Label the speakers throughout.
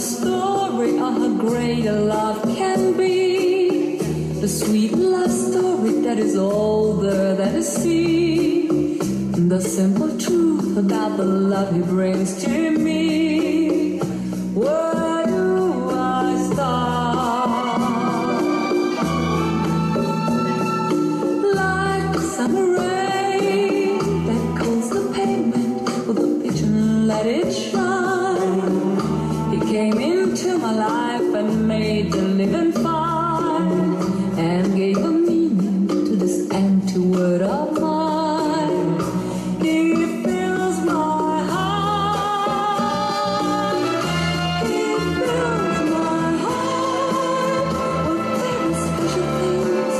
Speaker 1: story of how great a love can be. The sweet love story that is older than the sea. The simple truth about the love he brings to me. Where do I start? Like summer rain that cools the pavement with a pitch and let it shine. He came into my life and made the living fine, and gave a meaning to this empty word of mine. He fills my heart. He fills my heart with very special things,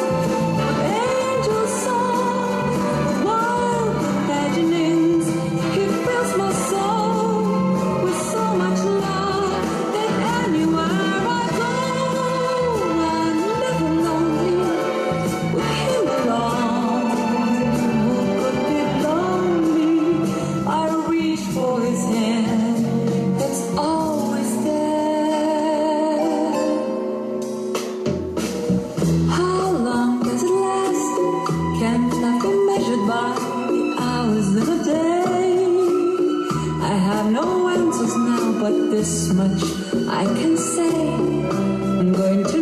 Speaker 1: with angel songs, with wild imaginings. He fills my soul with so much love that anywhere I go, I'm never lonely. With him alone, who could be lonely? I reach for his hand, that's always there. How long does it last? Can love be measured by the hours of a day? I have no answers now, but this much I can say. I'm going to